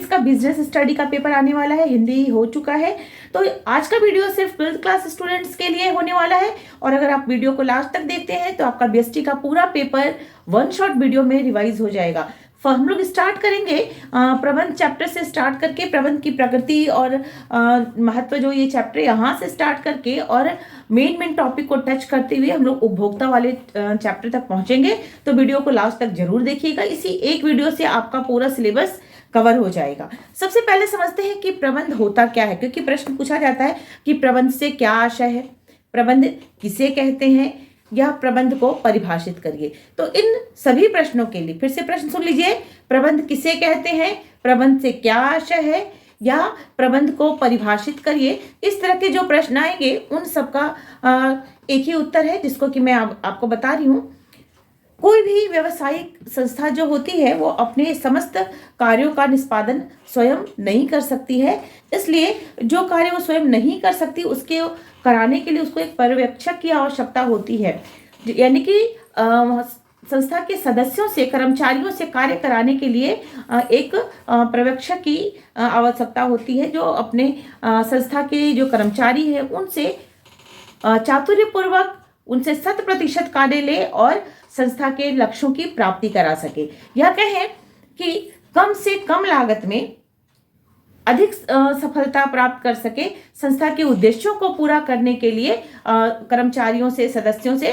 Mathematics का business study का paper आने वाला है, हिंदी हो चुका है। तो आज का वीडियो सिर्फ 12th क्लास स्टूडेंट्स के लिए होने वाला है, और अगर आप वीडियो को लास्ट तक देखते हैं तो आपका बीएसटी का पूरा पेपर वन शॉट वीडियो में रिवाइज हो जाएगा। हम लोग स्टार्ट करेंगे प्रबंध चैप्टर से स्टार्ट करके, प्रबंध की प्रकृति और महत्व, जो ये चैप्टर यहाँ से स्टार्ट करके और मेन टॉपिक को टच करते हुए हम लोग उपभोक्ता वाले चैप्टर तक पहुंचेंगे। तो वीडियो को लास्ट तक जरूर देखिएगा, इसी एक वीडियो से आपका पूरा सिलेबस कवर हो जाएगा। सबसे पहले समझते हैं कि प्रबंध होता क्या है, क्योंकि प्रश्न पूछा जाता है कि प्रबंध से क्या आशय है, प्रबंध किसे कहते हैं, या प्रबंध को परिभाषित करिए। तो इन सभी प्रश्नों के लिए फिर से प्रश्न सुन लीजिए। प्रबंध किसे कहते हैं, प्रबंध से क्या आशय है, या प्रबंध को परिभाषित करिए। इस तरह के जो प्रश्न आएंगे उन सबका एक ही उत्तर है, जिसको कि मैं आपको बता रही हूँ। कोई भी व्यावसायिक संस्था जो होती है वो अपने समस्त कार्यों का निष्पादन स्वयं नहीं कर सकती है, इसलिए जो कार्य वो स्वयं नहीं कर सकती उसके कराने के लिए उसको एक पर्यवेक्षक की आवश्यकता होती है। यानी कि संस्था के सदस्यों से, कर्मचारियों से कार्य कराने के लिए एक पर्यवेक्षक की आवश्यकता होती है, जो अपने संस्था के जो कर्मचारी है उनसे चातुर्यपूर्वक उनसे 100% कार्य ले और संस्था के लक्ष्यों की प्राप्ति करा सके, या कहें कि कम से कम लागत में अधिक सफलता प्राप्त कर सके। संस्था के उद्देश्यों को पूरा करने के लिए कर्मचारियों से, सदस्यों से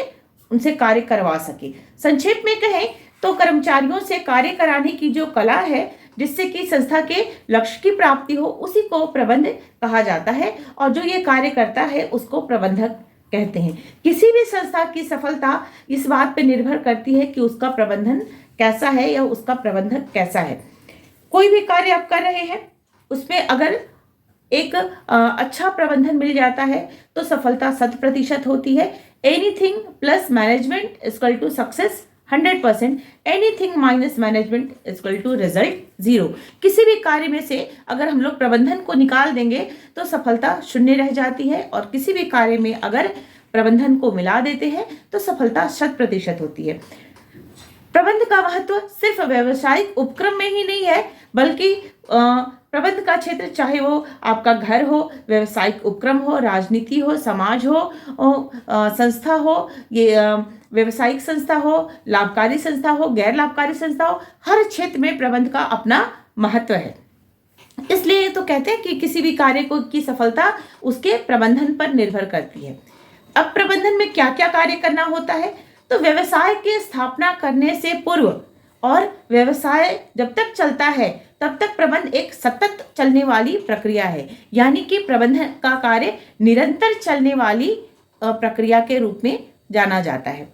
उनसे कार्य करवा सके। संक्षेप में कहें तो कर्मचारियों से कार्य कराने की जो कला है, जिससे कि संस्था के लक्ष्य की प्राप्ति हो, उसी को प्रबंध कहा जाता है, और जो ये कार्य करता है उसको प्रबंधक कहते हैं। किसी भी संस्था की सफलता इस बात पर निर्भर करती है कि उसका प्रबंधन कैसा है या उसका प्रबंधक कैसा है। कोई भी कार्य आप कर रहे हैं, उसमें अगर एक अच्छा प्रबंधन मिल जाता है तो सफलता 100% होती है। Anything plus management equal to success 100%, anything minus management equal to result 0। किसी भी कार्य में से अगर हम लोग प्रबंधन को निकाल देंगे तो सफलता 0 रह जाती है, और किसी भी कार्य में अगर प्रबंधन को मिला देते हैं तो सफलता 100% होती है। प्रबंध का महत्व सिर्फ व्यावसायिक उपक्रम में ही नहीं है, बल्कि प्रबंध का क्षेत्र, चाहे वो आपका घर हो, व्यावसायिक उपक्रम हो, राजनीति हो, समाज हो, संस्था हो, ये व्यावसायिक संस्था हो, लाभकारी संस्था हो, गैर लाभकारी संस्था हो, हर क्षेत्र में प्रबंध का अपना महत्व है। इसलिए तो कहते हैं कि किसी भी कार्य को की सफलता उसके प्रबंधन पर निर्भर करती है। अब प्रबंधन में क्या क्या कार्य करना होता है, तो व्यवसाय की स्थापना करने से पूर्व और व्यवसाय जब तक चलता है तब तक प्रबंध एक सतत चलने वाली प्रक्रिया है, यानी कि प्रबंधन का कार्य निरंतर चलने वाली प्रक्रिया के रूप में जाना जाता है।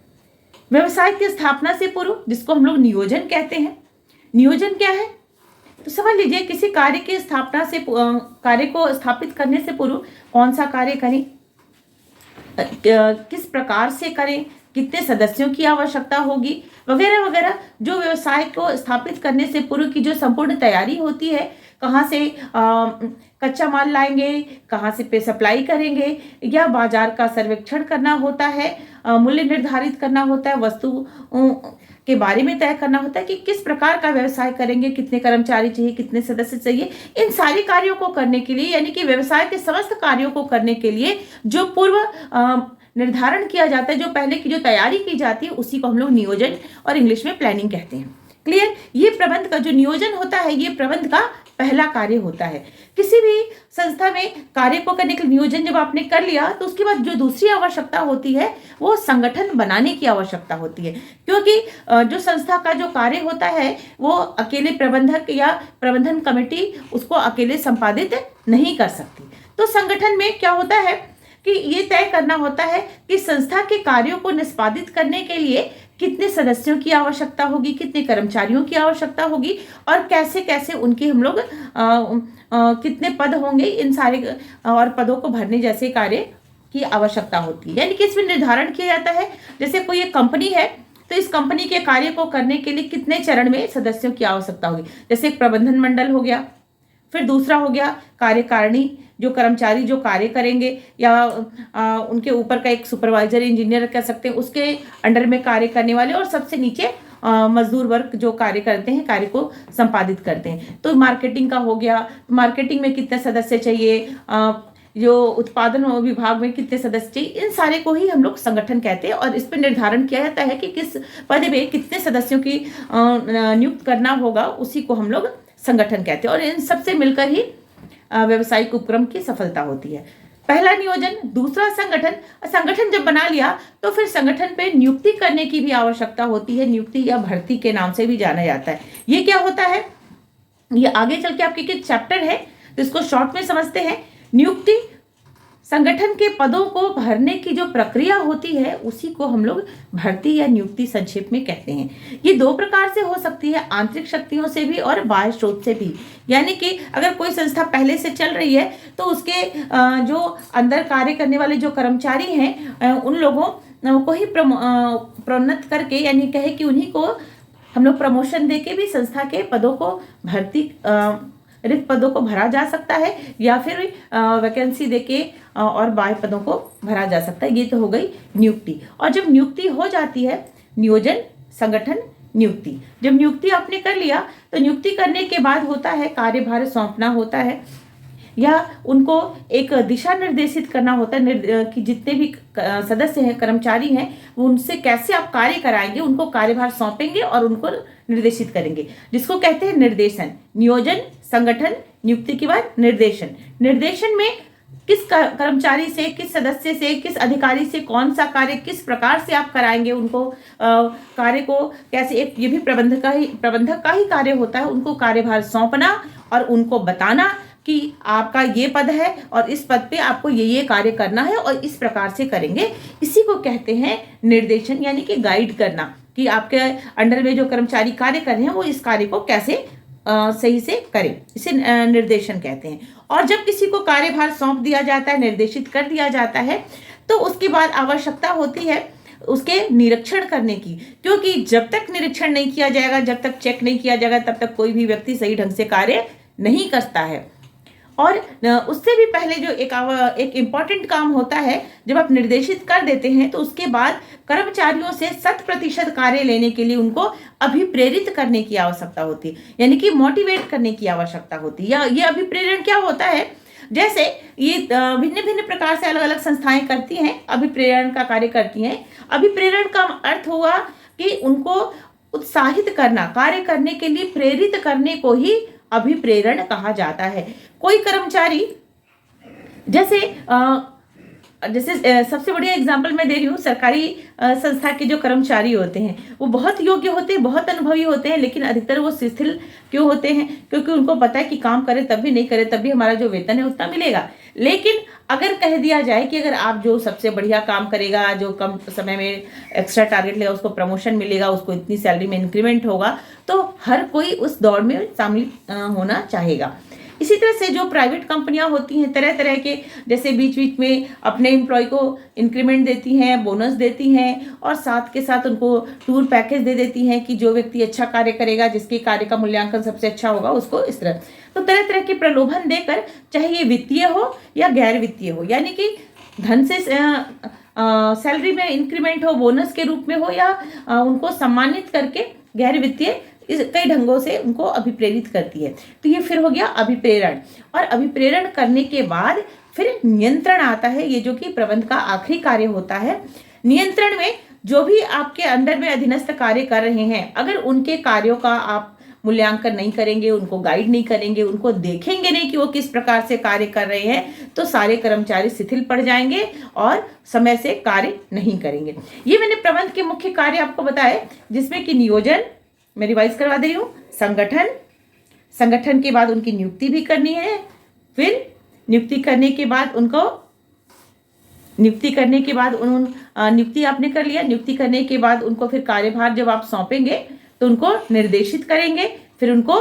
व्यवसाय की स्थापना से पूर्व, जिसको हम लोग नियोजन कहते हैं। नियोजन क्या है, तो समझ लीजिए किसी कार्य की स्थापना से, कार्य को स्थापित करने से पूर्व कौन सा कार्य करें, किस प्रकार से करें, कितने सदस्यों की आवश्यकता होगी, वगैरह वगैरह। जो व्यवसाय को स्थापित करने से पूर्व की जो संपूर्ण तैयारी होती है, कहाँ से कच्चा माल लाएंगे, कहाँ से पे सप्लाई करेंगे, या बाजार का सर्वेक्षण करना होता है, मूल्य निर्धारित करना होता है, वस्तु के बारे में तय करना होता है कि किस प्रकार का व्यवसाय करेंगे, कितने कर्मचारी चाहिए, कितने सदस्य चाहिए। इन सारी कार्यों को करने के लिए, यानी कि व्यवसाय के समस्त कार्यों को करने के लिए जो पूर्व निर्धारण किया जाता है, जो पहले की जो तैयारी की जाती है, उसी को हम लोग नियोजन और इंग्लिश में प्लानिंग कहते हैं। क्लियर। ये प्रबंध का जो नियोजन होता है, ये प्रबंध का पहला कार्य होता है। किसी भी संस्था में कार्य को करने के लिए नियोजन जब आपने कर लिया, तो उसके बाद जो दूसरी आवश्यकता होती है वो संगठन बनाने की आवश्यकता होती है, क्योंकि जो संस्था का जो कार्य होता है वो अकेले प्रबंधक या प्रबंधन कमेटी उसको अकेले संपादित नहीं कर सकती। तो संगठन में क्या होता है कि ये तय करना होता है कि संस्था के कार्यों को निष्पादित करने के लिए कितने सदस्यों की आवश्यकता होगी, कितने कर्मचारियों की आवश्यकता होगी, और कैसे कैसे उनके हम लोग कितने पद होंगे, इन सारे और पदों को भरने जैसे कार्य की आवश्यकता होती है। यानी कि इसमें निर्धारण किया जाता है, जैसे कोई एक कंपनी है तो इस कंपनी के कार्य को करने के लिए कितने चरण में सदस्यों की आवश्यकता होगी। जैसे एक प्रबंधन मंडल हो गया, फिर दूसरा हो गया कार्यकारिणी, जो कर्मचारी जो कार्य करेंगे, या उनके ऊपर का एक सुपरवाइजर इंजीनियर कह सकते हैं, उसके अंडर में कार्य करने वाले, और सबसे नीचे मजदूर वर्ग जो कार्य करते हैं, कार्य को संपादित करते हैं। तो मार्केटिंग का हो गया, मार्केटिंग में कितने सदस्य चाहिए, जो उत्पादन विभाग में कितने सदस्य चाहिए, इन सारे को ही हम लोग संगठन कहते हैं। और इस पर निर्धारण किया जाता है कि किस पद में कितने सदस्यों की नियुक्त करना होगा, उसी को हम लोग संगठन कहते हैं। और इन सबसे मिलकर ही व्यवसायिक उपक्रम की सफलता होती है। पहला नियोजन, दूसरा संगठन। संगठन जब बना लिया तो फिर संगठन पे नियुक्ति करने की भी आवश्यकता होती है। नियुक्ति या भर्ती के नाम से भी जाना जाता है। ये क्या होता है, ये आगे चल के आपके किस चैप्टर है तो इसको शॉर्ट में समझते हैं। नियुक्ति, संगठन के पदों को भरने की जो प्रक्रिया होती है उसी को हम लोग भर्ती या नियुक्ति संक्षेप में कहते हैं। ये दो प्रकार से हो सकती है, आंतरिक शक्तियों से भी और बाह्य स्रोत से भी। यानी कि अगर कोई संस्था पहले से चल रही है तो उसके जो अंदर कार्य करने वाले जो कर्मचारी हैं उन लोगों को ही प्रोन्नत करके, यानी कहे कि उन्हीं को हम लोग प्रमोशन देके भी संस्था के पदों को भर्ती, रिक्त पदों को भरा जा सकता है, या फिर वैकेंसी देके और बाह्य पदों को भरा जा सकता है। ये तो हो गई नियुक्ति। और जब नियुक्ति हो जाती है, नियोजन, संगठन, नियुक्ति। जब नियुक्ति आपने कर लिया तो नियुक्ति करने के बाद होता है कार्यभार सौंपना होता है, या उनको एक दिशा निर्देशित करना होता है कि जितने भी सदस्य हैं, कर्मचारी हैं, उनसे कैसे आप कार्य कराएंगे, उनको कार्यभार सौंपेंगे और उनको निर्देशित करेंगे, जिसको कहते हैं निर्देशन। नियोजन, संगठन, नियुक्ति के बाद निर्देशन। निर्देशन में किस कर्मचारी से, किस सदस्य से, किस अधिकारी से कौन सा कार्य किस प्रकार से आप कराएंगे, उनको कार्य को कैसे, एक ये भी प्रबंधक का ही कार्य होता है, उनको कार्यभार सौंपना और उनको बताना कि आपका ये पद है और इस पद पे आपको ये कार्य करना है और इस प्रकार से करेंगे। इसी को कहते हैं निर्देशन, यानी कि गाइड करना कि आपके अंडर में जो कर्मचारी कार्य कर रहे हैं वो इस कार्य को कैसे सही से करें, इसे निर्देशन कहते हैं। और जब किसी को कार्यभार सौंप दिया जाता है, निर्देशित कर दिया जाता है, तो उसके बाद आवश्यकता होती है उसके निरीक्षण करने की, क्योंकि जब तक निरीक्षण नहीं किया जाएगा, जब तक चेक नहीं किया जाएगा, तब तक कोई भी व्यक्ति सही ढंग से कार्य नहीं करता है। और उससे भी पहले जो एक इम्पॉर्टेंट काम होता है, जब आप निर्देशित कर देते हैं तो उसके बाद कर्मचारियों से 100% कार्य लेने के लिए उनको अभिप्रेरित करने की आवश्यकता होती है, यानी कि मोटिवेट करने की आवश्यकता होती है। या ये अभिप्रेरण क्या होता है, जैसे ये भिन्न भिन्न प्रकार से अलग अलग संस्थाएं करती हैं, अभिप्रेरण का कार्य करती हैं। अभिप्रेरण का अर्थ हुआ कि उनको उत्साहित करना, कार्य करने के लिए प्रेरित करने को ही अभिप्रेरण कहा जाता है। कोई कर्मचारी जैसे सबसे बढ़िया एग्जाम्पल मैं दे रही हूँ, सरकारी संस्था के जो कर्मचारी होते हैं वो बहुत योग्य होते हैं, बहुत अनुभवी होते हैं, लेकिन अधिकतर वो शिथिल क्यों होते हैं, क्योंकि उनको पता है कि काम करे तब भी, नहीं करे तब भी हमारा जो वेतन है उतना मिलेगा। लेकिन अगर कह दिया जाए कि अगर आप जो सबसे बढ़िया काम करेगा, जो कम समय में एक्स्ट्रा टारगेट लेगा, उसको प्रमोशन मिलेगा, उसको इतनी सैलरी में इंक्रीमेंट होगा, तो हर कोई उस दौड़ में शामिल होना चाहेगा। इसी तरह से जो प्राइवेट कंपनियां होती हैं, तरह तरह के, जैसे बीच बीच में अपने एम्प्लॉय को इंक्रीमेंट देती हैं, बोनस देती हैं, और साथ के साथ उनको टूर पैकेज दे देती हैं कि जो व्यक्ति अच्छा कार्य करेगा, जिसके कार्य का मूल्यांकन सबसे अच्छा होगा, उसको इस तरह, तो तरह तरह के प्रलोभन देकर, चाहे ये वित्तीय हो या गैर वित्तीय हो, यानी कि धन से सैलरी में इंक्रीमेंट हो, बोनस के रूप में हो, या उनको सम्मानित करके गैर वित्तीय, इस कई ढंगों से उनको अभिप्रेरित करती है। तो ये फिर हो गया अभिप्रेरण। और अभिप्रेरण करने के बाद फिर नियंत्रण आता है, ये जो कि प्रबंध का आखिरी कार्य होता है। नियंत्रण में जो भी आपके अंदर में अधीनस्थ कार्य कर रहे हैं, अगर उनके कार्यों का आप मूल्यांकन नहीं करेंगे, उनको गाइड नहीं करेंगे, उनको देखेंगे नहीं कि वो किस प्रकार से कार्य कर रहे हैं, तो सारे कर्मचारी शिथिल पड़ जाएंगे और समय से कार्य नहीं करेंगे। ये मैंने प्रबंध के मुख्य कार्य आपको बताए, जिसमें कि नियोजन, मैं रिवाइज करवा दे रही हूँ, संगठन के बाद उनकी नियुक्ति भी करनी है, फिर नियुक्ति करने के बाद नियुक्ति आपने कर लिया, नियुक्ति करने के बाद उनको फिर कार्यभार जब आप सौंपेंगे तो उनको निर्देशित करेंगे, फिर उनको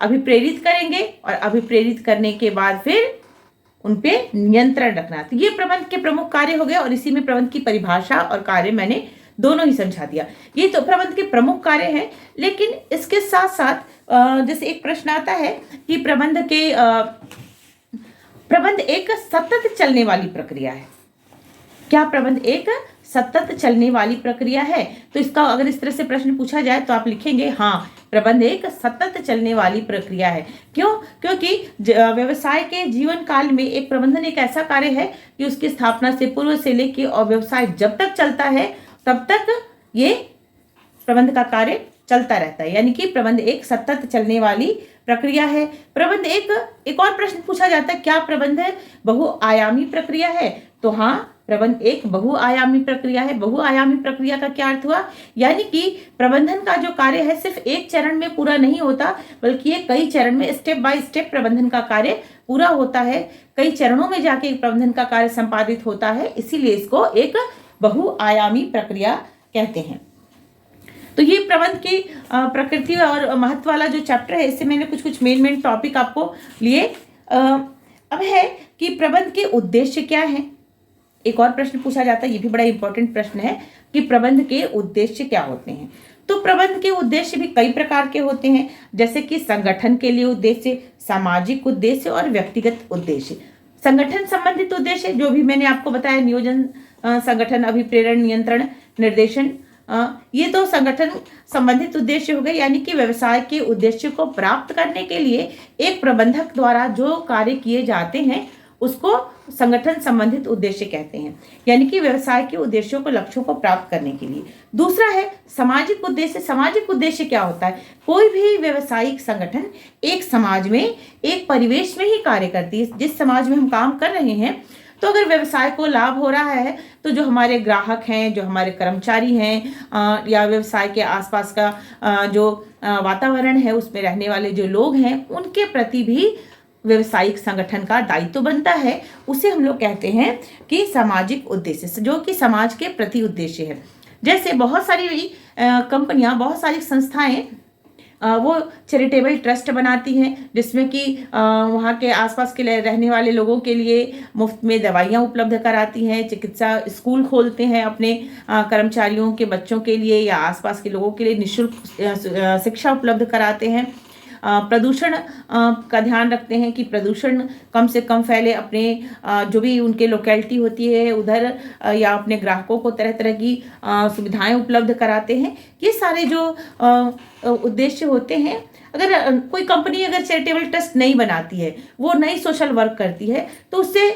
अभिप्रेरित करेंगे, और अभिप्रेरित करने के बाद फिर उन पे नियंत्रण रखना। तो ये प्रबंध के प्रमुख कार्य हो गए, और इसी में प्रबंध की परिभाषा और कार्य मैंने दोनों ही समझा दिया। ये तो प्रबंध के प्रमुख कार्य हैं, लेकिन इसके साथ साथ जैसे एक प्रश्न आता है कि प्रबंध एक सतत चलने वाली प्रक्रिया है। क्या प्रबंध एक सतत चलने वाली प्रक्रिया है। तो इसका अगर इस तरह से प्रश्न पूछा जाए तो आप लिखेंगे हाँ, प्रबंध एक सतत चलने वाली प्रक्रिया है। क्यों? क्योंकि व्यवसाय के जीवन काल में एक प्रबंधन एक ऐसा कार्य है कि उसकी स्थापना से पूर्व से लेकर और व्यवसाय जब तक चलता है तब तक ये प्रबंध का कार्य चलता रहता है, यानी कि प्रबंध एक सतत चलने वाली प्रक्रिया है। प्रबंध एक और प्रश्न पूछा जाता है, क्या प्रबंध बहुआयामी प्रक्रिया है? तो हाँ, प्रबंध एक बहुआयामी प्रक्रिया है। बहुआयामी प्रक्रिया का क्या अर्थ हुआ? यानी कि प्रबंधन का जो कार्य है सिर्फ एक चरण में पूरा नहीं होता, बल्कि ये कई चरण में स्टेप बाय स्टेप प्रबंधन का कार्य पूरा होता है। कई चरणों में जाके प्रबंधन का कार्य संपादित होता है, इसीलिए इसको एक बहुआयामी प्रक्रिया कहते हैं। तो ये प्रबंध की प्रकृति और महत्व वाला जो चैप्टर है, इससे मैंने कुछ मेन टॉपिक आपको लिए। अब है कि प्रबंध के उद्देश्य क्या है। एक और प्रश्न पूछा जाता है, ये भी बड़ा इंपॉर्टेंट प्रश्न है कि प्रबंध के उद्देश्य क्या होते हैं। तो प्रबंध के उद्देश्य भी कई प्रकार के होते हैं, जैसे कि संगठन के लिए उद्देश्य, सामाजिक उद्देश्य और व्यक्तिगत उद्देश्य। संगठन संबंधित उद्देश्य जो भी मैंने आपको बताया, नियोजन, संगठन अभिप्रेरण, नियंत्रण, निर्देशन, ये तो संगठन संबंधित उद्देश्य हो गए, यानी कि व्यवसाय के उद्देश्य को प्राप्त करने के लिए एक प्रबंधक द्वारा जो कार्य किए जाते हैं उसको संगठन संबंधित उद्देश्य कहते हैं, यानी कि व्यवसाय के उद्देश्यों को, लक्ष्यों को प्राप्त करने के लिए। दूसरा है सामाजिक उद्देश्य। सामाजिक उद्देश्य क्या होता है? कोई भी व्यवसायिक संगठन एक समाज में, एक परिवेश में ही कार्य करती है। जिस समाज में हम काम कर रहे हैं, तो अगर व्यवसाय को लाभ हो रहा है तो जो हमारे ग्राहक हैं, जो हमारे कर्मचारी हैं, या व्यवसाय के आसपास का जो वातावरण है उसमें रहने वाले जो लोग हैं, उनके प्रति भी व्यवसायिक संगठन का दायित्व बनता है। उसे हम लोग कहते हैं कि सामाजिक उद्देश्य, जो कि समाज के प्रति उद्देश्य है। जैसे बहुत सारी कंपनियां, बहुत सारी संस्थाएं वो चैरिटेबल ट्रस्ट बनाती हैं, जिसमें कि वहाँ के आसपास के रहने वाले लोगों के लिए मुफ्त में दवाइयाँ उपलब्ध कराती हैं, चिकित्सा स्कूल खोलते हैं अपने कर्मचारियों के बच्चों के लिए या आसपास के लोगों के लिए, निःशुल्क शिक्षा उपलब्ध कराते हैं। प्रदूषण का ध्यान रखते हैं कि प्रदूषण कम से कम फैले, अपने जो भी उनके लोकेलिटी होती है उधर, या अपने ग्राहकों को तरह तरह की सुविधाएं उपलब्ध कराते हैं। ये सारे जो उद्देश्य होते हैं, अगर कोई कंपनी अगर चैरिटेबल ट्रस्ट नहीं बनाती है, वो नई सोशल वर्क करती है, तो उससे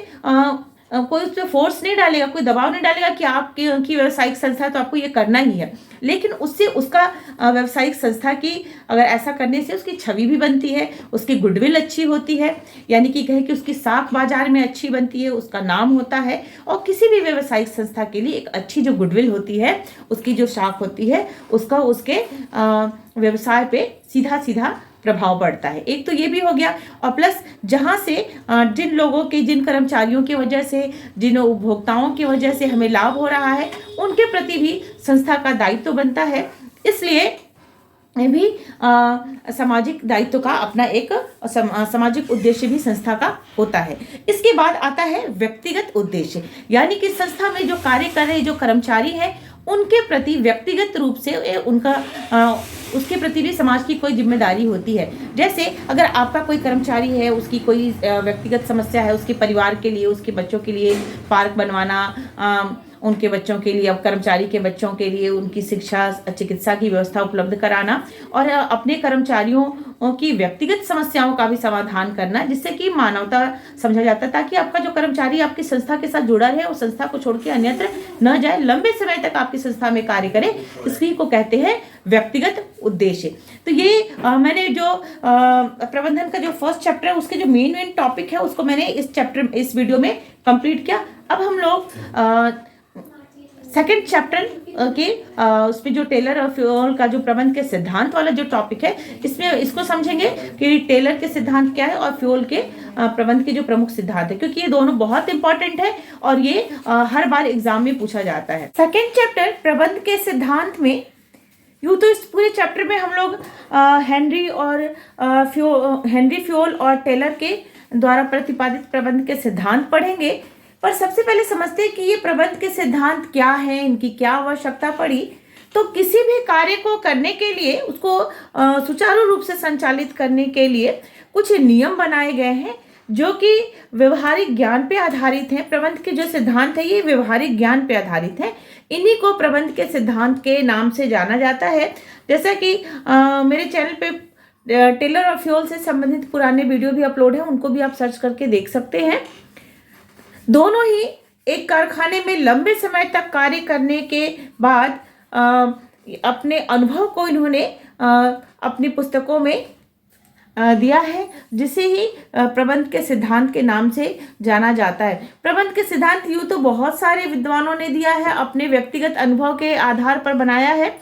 कोई उस पर फोर्स नहीं डालेगा, कोई दबाव नहीं डालेगा कि आपकी व्यावसायिक संस्था है तो आपको ये करना ही है। लेकिन उससे उसका व्यावसायिक संस्था की, अगर ऐसा करने से उसकी छवि भी बनती है, उसकी गुडविल अच्छी होती है, यानी कि कहे कि उसकी साख बाजार में अच्छी बनती है, उसका नाम होता है। और किसी भी व्यावसायिक संस्था के लिए एक अच्छी जो गुडविल होती है, उसकी जो साख होती है, उसका उसके व्यवसाय पे सीधा सीधा प्रभाव पड़ता है। एक तो ये भी हो गया, और प्लस जहाँ से जिन लोगों के, जिन कर्मचारियों की वजह से, जिन उपभोक्ताओं की वजह से हमें लाभ हो रहा है, उनके प्रति भी संस्था का दायित्व बनता है। इसलिए ये भी सामाजिक दायित्व का अपना एक सामाजिक उद्देश्य भी संस्था का होता है। इसके बाद आता है व्यक्तिगत उद्देश्य, यानी कि संस्था में जो कार्य कर रहे जो कर्मचारी हैं, उनके प्रति व्यक्तिगत रूप से उनका उसके प्रति भी समाज की कोई जिम्मेदारी होती है। जैसे अगर आपका कोई कर्मचारी है, उसकी कोई व्यक्तिगत समस्या है, उसके परिवार के लिए, उसके बच्चों के लिए पार्क बनवाना, उनके बच्चों के लिए, अब कर्मचारी के बच्चों के लिए उनकी शिक्षा, चिकित्सा की व्यवस्था उपलब्ध कराना, और अपने कर्मचारियों की व्यक्तिगत समस्याओं का भी समाधान करना, जिससे कि मानवता समझा जाता है, ताकि आपका जो कर्मचारी आपकी संस्था के साथ जुड़ा रहे, उस संस्था को छोड़ के अन्यत्र न जाए, लंबे समय तक आपकी संस्था में कार्य करे। इसी को कहते हैं व्यक्तिगत उद्देश्य। तो ये मैंने जो प्रबंधन का जो फर्स्ट चैप्टर है, उसके जो मेन टॉपिक है, उसको मैंने इस वीडियो में कंप्लीट किया। अब हम लोग सेकेंड चैप्टर के उसमें जो टेलर और फ्यूल का जो प्रबंध के सिद्धांत वाला जो टॉपिक है, इसमें इसको समझेंगे कि टेलर के सिद्धांत क्या है और फ्यूल के प्रबंध के जो प्रमुख सिद्धांत है, क्योंकि ये दोनों बहुत इंपॉर्टेंट है और ये हर बार एग्जाम में पूछा जाता है। सेकेंड चैप्टर प्रबंध के सिद्धांत में, यूँ तो इस पूरे चैप्टर में हम लोग हेनरी फ्यूल और टेलर के द्वारा प्रतिपादित प्रबंध के सिद्धांत पढ़ेंगे। पर सबसे पहले समझते हैं कि ये प्रबंध के सिद्धांत क्या है, इनकी क्या आवश्यकता पड़ी। तो किसी भी कार्य को करने के लिए, उसको सुचारू रूप से संचालित करने के लिए कुछ नियम बनाए गए हैं, जो कि व्यवहारिक ज्ञान पे आधारित हैं। प्रबंध के जो सिद्धांत है ये व्यवहारिक ज्ञान पे आधारित है। इन्हीं को प्रबंध के सिद्धांत के नाम से जाना जाता है। जैसा कि मेरे चैनल पे टेलर और फ्यूल से संबंधित पुराने वीडियो भी अपलोड है, उनको भी आप सर्च करके देख सकते हैं। दोनों ही एक कारखाने में लंबे समय तक कार्य करने के बाद अपने अनुभव को इन्होंने अपनी पुस्तकों में दिया है, जिसे ही प्रबंध के सिद्धांत के नाम से जाना जाता है। प्रबंध के सिद्धांत यूं तो बहुत सारे विद्वानों ने दिया है, अपने व्यक्तिगत अनुभव के आधार पर बनाया है,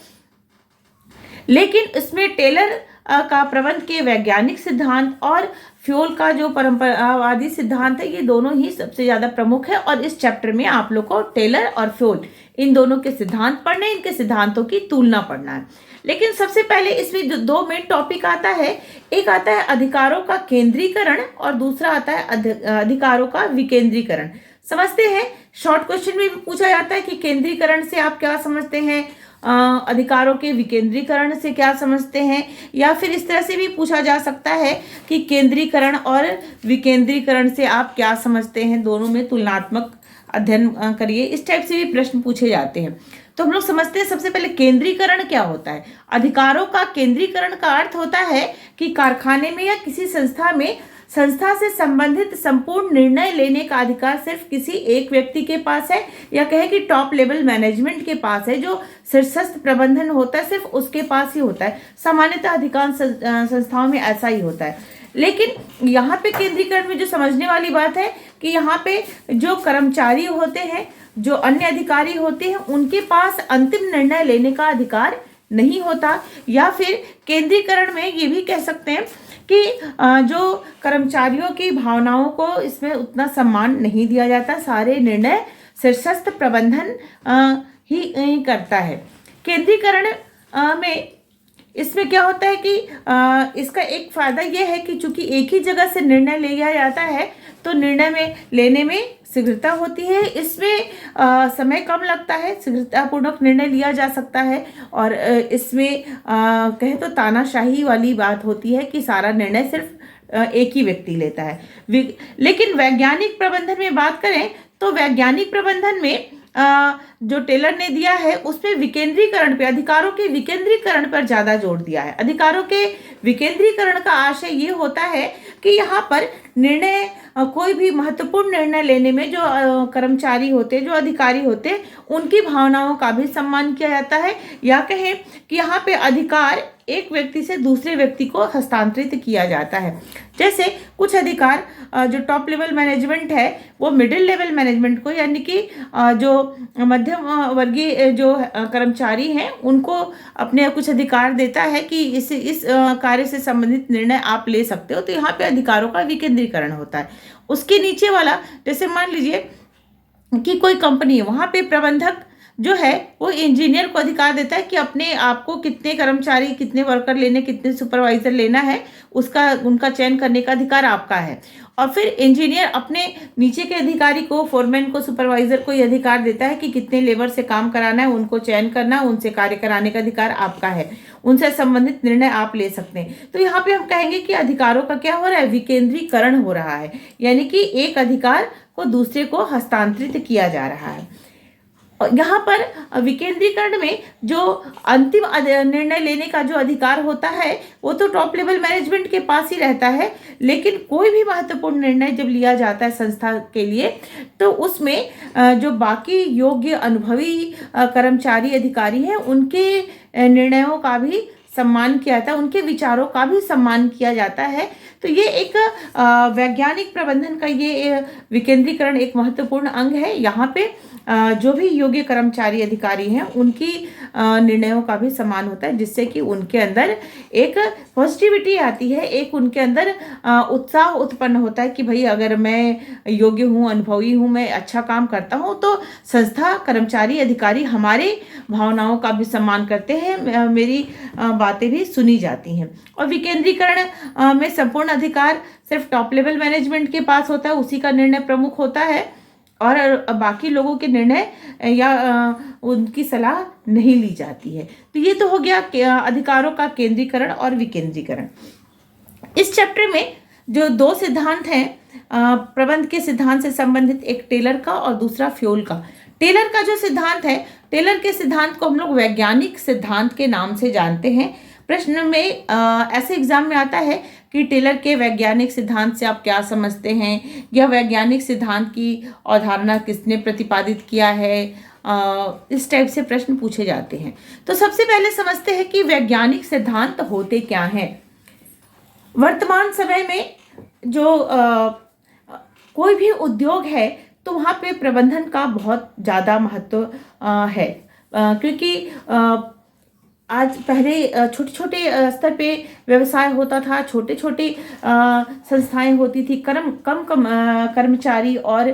लेकिन इसमें टेलर का प्रबंध के वैज्ञानिक सिद्धांत और फ्यूल का जो परंपरावादी सिद्धांत है, ये दोनों ही सबसे ज्यादा प्रमुख है। और इस चैप्टर में आप लोग को टेलर और फ्यूल इन दोनों के सिद्धांत पढ़ने, इनके सिद्धांतों की तुलना पढ़ना है। लेकिन सबसे पहले इसमें दो मेन टॉपिक आता है। एक आता है अधिकारों का केंद्रीकरण और दूसरा आता है अधिकारों का विकेंद्रीकरण। समझते हैं, शॉर्ट क्वेश्चन में भी पूछा जाता है कि केंद्रीकरण से आप क्या समझते हैं, अधिकारों के विकेंद्रीकरण से क्या समझते हैं, या फिर इस तरह से भी पूछा जा सकता है कि केंद्रीकरण और विकेंद्रीकरण से आप क्या समझते हैं, दोनों में तुलनात्मक अध्ययन करिए। इस टाइप से भी प्रश्न पूछे जाते हैं। तो हम लोग समझते हैं सबसे पहले केंद्रीकरण क्या होता है। अधिकारों का केंद्रीकरण का अर्थ होता है कि कारखाने में या किसी संस्था में संस्था से संबंधित संपूर्ण निर्णय लेने का अधिकार सिर्फ किसी एक व्यक्ति के पास है, या कहें कि टॉप लेवल मैनेजमेंट के पास है। जो शीर्षस्थ प्रबंधन होता है सिर्फ उसके पास ही होता है। सामान्यतः अधिकांश संस्थाओं में ऐसा ही होता है। लेकिन यहाँ पे केंद्रीकरण में जो समझने वाली बात है कि यहाँ पे जो कर्मचारी होते हैं, जो अन्य अधिकारी होते हैं, उनके पास अंतिम निर्णय लेने का अधिकार नहीं होता। या फिर केंद्रीकरण में ये भी कह सकते हैं कि जो कर्मचारियों की भावनाओं को इसमें उतना सम्मान नहीं दिया जाता। सारे निर्णय शीर्षस्थ प्रबंधन ही करता है। केंद्रीकरण में इसमें क्या होता है कि इसका एक फायदा यह है कि चूंकि एक ही जगह से निर्णय लिया जाता है तो निर्णय में लेने में शीघ्रता होती है। इसमें समय कम लगता है, शीघ्रतापूर्वक निर्णय लिया जा सकता है। और इसमें कहे तो तानाशाही वाली बात होती है कि सारा निर्णय सिर्फ एक ही व्यक्ति लेता है। लेकिन वैज्ञानिक प्रबंधन में बात करें तो वैज्ञानिक प्रबंधन में जो टेलर ने दिया है उसमें विकेंद्रीकरण पे, अधिकारों के विकेंद्रीकरण पर ज्यादा जोर दिया है। अधिकारों के विकेंद्रीकरण का आशय ये होता है कि यहाँ पर निर्णय, कोई भी महत्वपूर्ण निर्णय लेने में जो कर्मचारी होते, जो अधिकारी होते, उनकी भावनाओं का भी सम्मान किया जाता है। या कहें कि यहाँ पे अधिकार एक व्यक्ति से दूसरे व्यक्ति को हस्तांतरित किया जाता है। जैसे कुछ अधिकार जो टॉप लेवल मैनेजमेंट है वो मिडिल लेवल मैनेजमेंट को, यानी कि जो मध्यम वर्गीय जो कर्मचारी हैं उनको अपने कुछ अधिकार देता है कि इस कार्य से संबंधित निर्णय आप ले सकते हो। तो यहाँ पे अधिकारों का विकेंद्रीकरण होता है। उसके नीचे वाला, जैसे मान लीजिए कि कोई कंपनी है, वहाँ पे प्रबंधक जो है वो इंजीनियर को अधिकार देता है कि अपने आप को कितने कर्मचारी, कितने वर्कर लेने, कितने सुपरवाइजर लेना है, उनका चयन करने का अधिकार आपका है। और फिर इंजीनियर अपने नीचे के अधिकारी को, फोरमैन को, सुपरवाइजर को ये अधिकार देता है कि कितने लेबर से काम कराना है, उनको चयन करना, उनसे कार्य कराने का अधिकार आपका है, उनसे संबंधित निर्णय आप ले सकते हैं। तो यहाँ पे हम कहेंगे कि अधिकारों का क्या हो रहा है, विकेंद्रीकरण हो रहा है, यानी कि एक अधिकार को दूसरे को हस्तांतरित किया जा रहा है। यहाँ पर विकेंद्रीकरण में जो अंतिम निर्णय लेने का जो अधिकार होता है वो तो टॉप लेवल मैनेजमेंट के पास ही रहता है। लेकिन कोई भी महत्वपूर्ण निर्णय जब लिया जाता है संस्था के लिए तो उसमें जो बाकी योग्य अनुभवी कर्मचारी अधिकारी हैं उनके निर्णयों का भी सम्मान किया जाता है, उनके विचारों का भी सम्मान किया जाता है। तो ये एक वैज्ञानिक प्रबंधन का ये विकेंद्रीकरण एक महत्वपूर्ण अंग है। यहाँ पे जो भी योग्य कर्मचारी अधिकारी हैं उनकी निर्णयों का भी सम्मान होता है, जिससे कि उनके अंदर एक पॉजिटिविटी आती है, एक उनके अंदर उत्साह उत्पन्न होता है कि भाई अगर मैं योग्य हूँ, अनुभवी हूँ, मैं अच्छा काम करता हूँ तो संस्था, कर्मचारी, अधिकारी हमारे भावनाओं का भी सम्मान करते हैं, मेरी बातें भी सुनी जाती हैं। और विकेंद्रीकरण में संपूर्ण अधिकार सिर्फ टॉप लेवल मैनेजमेंट के पास होता है, उसी का निर्णय प्रमुख होता है और बाकी लोगों के निर्णय या उनकी सलाह नहीं ली जाती है। तो ये तो हो गया अधिकारों का केंद्रीकरण और विकेंद्रीकरण। इस चैप्टर में जो दो सिद्धांत हैं प्रबंध के सिद्धांत से संबंधित, एक टेलर का और दूसरा फ्योल का। टेलर का जो सिद्धांत है, टेलर के सिद्धांत को हम लोग वैज्ञानिक सिद्धांत के नाम से जानते हैं। प्रश्न में ऐसे एग्जाम में आता है कि टेलर के वैज्ञानिक सिद्धांत से आप क्या समझते हैं, या वैज्ञानिक सिद्धांत की अवधारणा किसने प्रतिपादित किया है, इस टाइप से प्रश्न पूछे जाते हैं। तो सबसे पहले समझते हैं कि वैज्ञानिक सिद्धांत होते क्या हैं। वर्तमान समय में जो कोई भी उद्योग है तो वहाँ पे प्रबंधन का बहुत ज़्यादा महत्व है, क्योंकि आज पहले छोटे छोटे स्तर पे व्यवसाय होता था, छोटे छोटे संस्थाएं होती थी, कम कर्मचारी और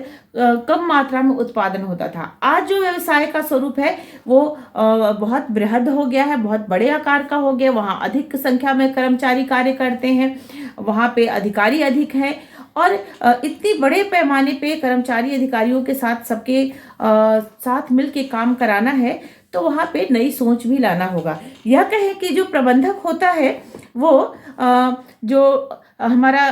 कम मात्रा में उत्पादन होता था। आज जो व्यवसाय का स्वरूप है वो बहुत बृहद हो गया है, बहुत बड़े आकार का हो गया। वहाँ अधिक संख्या में कर्मचारी कार्य करते हैं, वहाँ पे अधिकारी अधिक हैं, और इतनी बड़े पैमाने पे कर्मचारी अधिकारियों के साथ सबके साथ मिल के काम कराना है, तो वहाँ पे नई सोच भी लाना होगा। यह कहें कि जो प्रबंधक होता है वो जो हमारा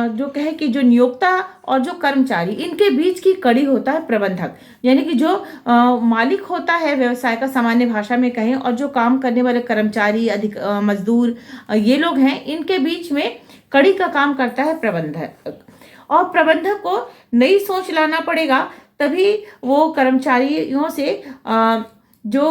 जो कहे कि जो नियोक्ता और जो कर्मचारी, इनके बीच की कड़ी होता है प्रबंधक। यानी कि जो मालिक होता है व्यवसाय का, सामान्य भाषा में कहें, और जो काम करने वाले कर्मचारी, अधिक मजदूर, ये लोग हैं, इनके बीच में कड़ी का काम करता है प्रबंधक। और प्रबंधक को नई सोच लाना पड़ेगा, तभी वो कर्मचारियों से जो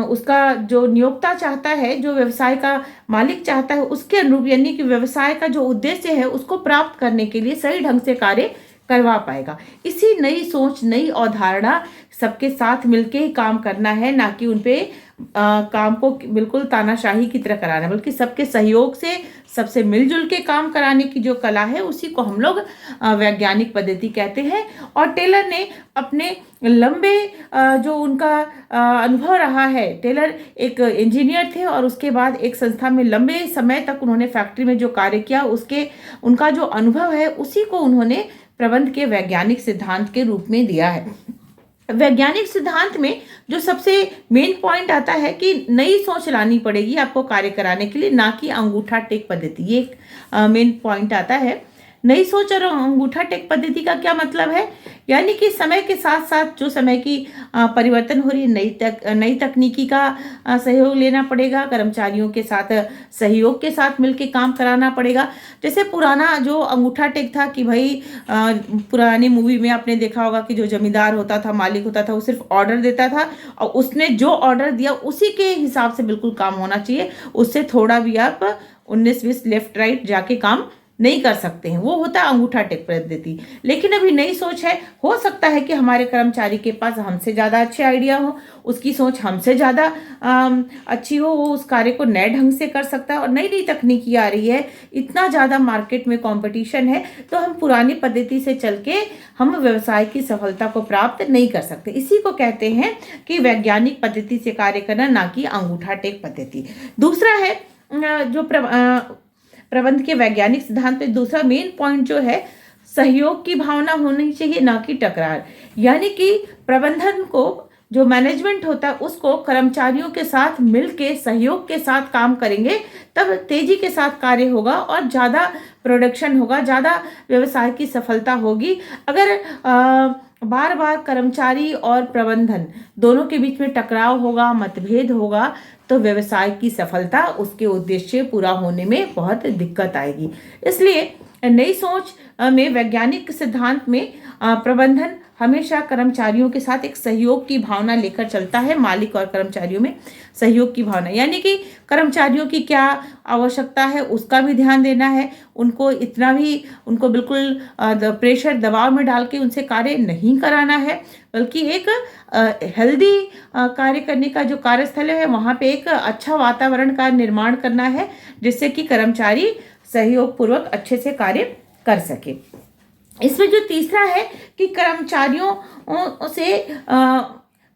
उसका जो नियोक्ता चाहता है, जो व्यवसाय का मालिक चाहता है, उसके अनुरूप, यानी कि व्यवसाय का जो उद्देश्य है उसको प्राप्त करने के लिए सही ढंग से कार्य करवा पाएगा। इसी नई सोच, नई अवधारणा, सबके साथ मिलके ही काम करना है, ना कि उनपे काम को बिल्कुल तानाशाही की तरह कराना, बल्कि सबके सहयोग से, सबसे मिलजुल के काम कराने की जो कला है उसी को हम लोग वैज्ञानिक पद्धति कहते हैं। और टेलर ने अपने लंबे जो उनका अनुभव रहा है, टेलर एक इंजीनियर थे और उसके बाद एक संस्था में लंबे समय तक उन्होंने फैक्ट्री में जो कार्य किया, उनका जो अनुभव है उसी को उन्होंने प्रबंध के वैज्ञानिक सिद्धांत के रूप में दिया है। वैज्ञानिक सिद्धांत में जो सबसे मेन पॉइंट आता है कि नई सोच लानी पड़ेगी आपको कार्य कराने के लिए, ना कि अंगूठा टेक पद्धति। ये एक मेन पॉइंट आता है। नई सोच और अंगूठा टेक पद्धति का क्या मतलब है? यानी कि समय के साथ साथ जो समय की परिवर्तन हो रही है, नई तकनीकी का सहयोग लेना पड़ेगा, कर्मचारियों के साथ सहयोग के साथ मिलकर काम कराना पड़ेगा। जैसे पुराना जो अंगूठा टेक था कि भाई पुरानी मूवी में आपने देखा होगा कि जो जमींदार होता था, मालिक होता था, वो सिर्फ ऑर्डर देता था और उसने जो ऑर्डर दिया उसी के हिसाब से बिल्कुल काम होना चाहिए। उससे थोड़ा भी आप 19-20 लेफ्ट राइट जाके काम नहीं कर सकते हैं, वो होता है अंगूठा टेक पद्धति। लेकिन अभी नई सोच है, हो सकता है कि हमारे कर्मचारी के पास हमसे ज़्यादा अच्छे आइडिया हो, उसकी सोच हमसे ज़्यादा अच्छी हो, वो उस कार्य को नए ढंग से कर सकता है। और नई नई तकनीकी आ रही है, इतना ज़्यादा मार्केट में कंपटीशन है, तो हम पुरानी पद्धति से चल के हम व्यवसाय की सफलता को प्राप्त नहीं कर सकते। इसी को कहते हैं कि वैज्ञानिक पद्धति से कार्य करना, ना कि अंगूठा टेक पद्धति। दूसरा है जो प्रबंध के वैज्ञानिक सिद्धांत में दूसरा मेन पॉइंट जो है, सहयोग की भावना होनी चाहिए, ना कि टकरार। यानी कि प्रबंधन को, जो मैनेजमेंट होता है, उसको कर्मचारियों के साथ मिलके सहयोग के साथ काम करेंगे, तब तेजी के साथ कार्य होगा और ज़्यादा प्रोडक्शन होगा, ज़्यादा व्यवसाय की सफलता होगी। अगर बार बार कर्मचारी और प्रबंधन दोनों के बीच में टकराव होगा, मतभेद होगा, तो व्यवसाय की सफलता, उसके उद्देश्य पूरा होने में बहुत दिक्कत आएगी। इसलिए नई सोच में, वैज्ञानिक सिद्धांत में प्रबंधन हमेशा कर्मचारियों के साथ एक सहयोग की भावना लेकर चलता है। मालिक और कर्मचारियों में सहयोग की भावना, यानी कि कर्मचारियों की क्या आवश्यकता है उसका भी ध्यान देना है। उनको बिल्कुल प्रेशर, दबाव में डाल के उनसे कार्य नहीं कराना है, बल्कि एक हेल्दी कार्य करने का जो कार्यस्थल है, वहाँ पे एक अच्छा वातावरण का निर्माण करना है, जिससे कि कर्मचारी सहयोग पूर्वक अच्छे से कार्य कर सके। इसमें जो तीसरा है कि कर्मचारियों से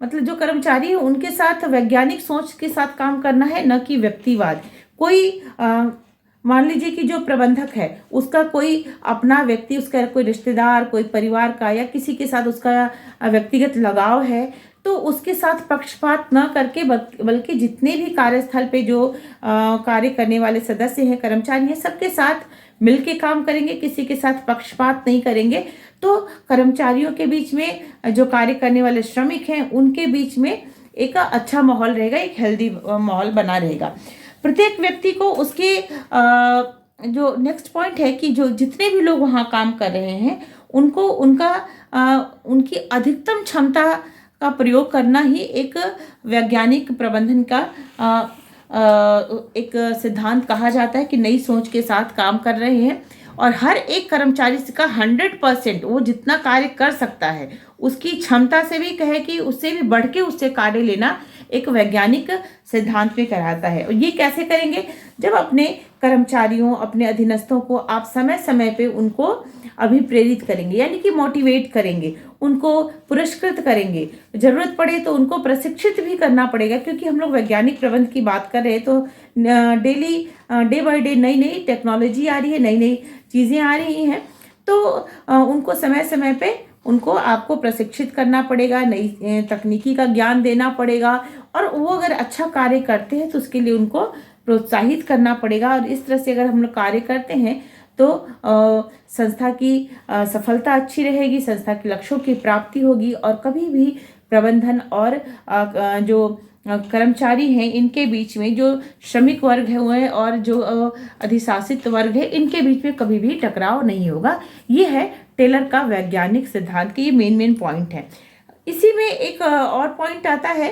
मतलब जो कर्मचारी है उनके साथ वैज्ञानिक सोच के साथ काम करना है, न कि व्यक्तिवाद। कोई मान लीजिए कि जो प्रबंधक है उसका कोई अपना व्यक्ति, उसका कोई रिश्तेदार, कोई परिवार का या किसी के साथ उसका व्यक्तिगत लगाव है, तो उसके साथ पक्षपात न करके बल्कि जितने भी कार्यस्थल पे जो कार्य करने वाले सदस्य हैं, कर्मचारी हैं, सबके साथ मिलके काम करेंगे, किसी के साथ पक्षपात नहीं करेंगे, तो कर्मचारियों के बीच में, जो कार्य करने वाले श्रमिक हैं उनके बीच में एक अच्छा माहौल रहेगा, एक हेल्दी माहौल बना रहेगा। प्रत्येक व्यक्ति को उसके जो नेक्स्ट पॉइंट है कि जो जितने भी लोग वहाँ काम कर रहे हैं उनको उनकी अधिकतम क्षमता का प्रयोग करना ही एक वैज्ञानिक प्रबंधन का एक सिद्धांत कहा जाता है कि नई सोच के साथ काम कर रहे हैं और हर एक कर्मचारी का 100% वो जितना कार्य कर सकता है उसकी क्षमता से भी कहे कि उससे भी बढ़ के उससे कार्य लेना एक वैज्ञानिक सिद्धांत में कराता है। और ये कैसे करेंगे? जब अपने कर्मचारियों, अपने अधीनस्थों को आप समय समय पे उनको अभिप्रेरित करेंगे, यानी कि मोटिवेट करेंगे, उनको पुरस्कृत करेंगे, जरूरत पड़े तो उनको प्रशिक्षित भी करना पड़ेगा, क्योंकि हम लोग वैज्ञानिक प्रबंध की बात कर रहे हैं तो डे बाय डे नई नई टेक्नोलॉजी आ रही है, नई नई चीज़ें आ रही हैं, तो उनको समय समय पे उनको आपको प्रशिक्षित करना पड़ेगा, नई तकनीकी का ज्ञान देना पड़ेगा और वो अगर अच्छा कार्य करते हैं तो उसके लिए उनको प्रोत्साहित करना पड़ेगा। और इस तरह से अगर हम लोग कार्य करते हैं तो संस्था की सफलता अच्छी रहेगी, संस्था के लक्ष्यों की प्राप्ति होगी और कभी भी प्रबंधन और जो कर्मचारी हैं इनके बीच में, जो श्रमिक वर्ग है और जो अधिशासित वर्ग है, इनके बीच में कभी भी टकराव नहीं होगा। ये है टेलर का वैज्ञानिक सिद्धांत के ये मेन पॉइंट है। इसी में एक और पॉइंट आता है,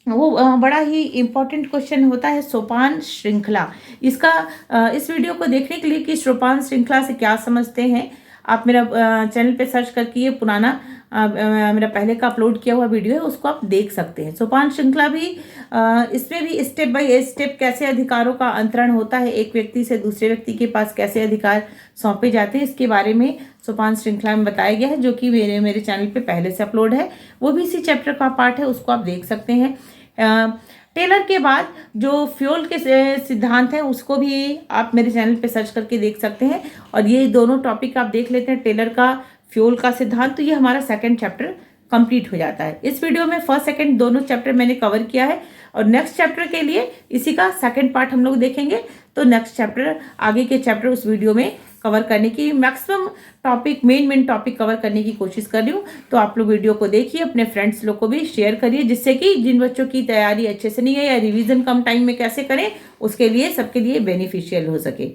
वो बड़ा ही इम्पोर्टेंट क्वेश्चन होता है सोपान श्रृंखला। इसका इस वीडियो को देखने के लिए कि सोपान श्रृंखला से क्या समझते हैं, आप मेरा चैनल पे सर्च करके ये पुराना मेरा पहले का अपलोड किया हुआ वीडियो है, उसको आप देख सकते हैं। सोपान श्रृंखला भी इसमें भी स्टेप बाय स्टेप कैसे अधिकारों का अंतरण होता है, एक व्यक्ति से दूसरे व्यक्ति के पास कैसे अधिकार सौंपे जाते हैं, इसके बारे में सोपान श्रृंखला में बताया गया है, जो कि मेरे चैनल पे पहले से अपलोड है। वो भी इसी चैप्टर का पार्ट है, उसको आप देख सकते हैं। टेलर के बाद जो फ्यूल के सिद्धांत हैं उसको भी आप मेरे चैनल पे सर्च करके देख सकते हैं और ये दोनों टॉपिक आप देख लेते हैं, टेलर का, फ्यूल का सिद्धांत, तो ये हमारा सेकंड चैप्टर कंप्लीट हो जाता है। इस वीडियो में फर्स्ट सेकंड दोनों चैप्टर मैंने कवर किया है और नेक्स्ट चैप्टर के लिए इसी का सेकंड पार्ट हम लोग देखेंगे। तो नेक्स्ट चैप्टर, आगे के चैप्टर उस वीडियो में कवर करने की maximum topic, main topic cover करने की कोशिश कर रही हूँ। तो आप लोग वीडियो को देखिए, अपने फ्रेंड्स लोग को भी शेयर करिए, जिससे कि जिन बच्चों की तैयारी अच्छे से नहीं है या रिवीजन कम टाइम में कैसे करें, उसके लिए सबके लिए बेनिफिशियल हो सके।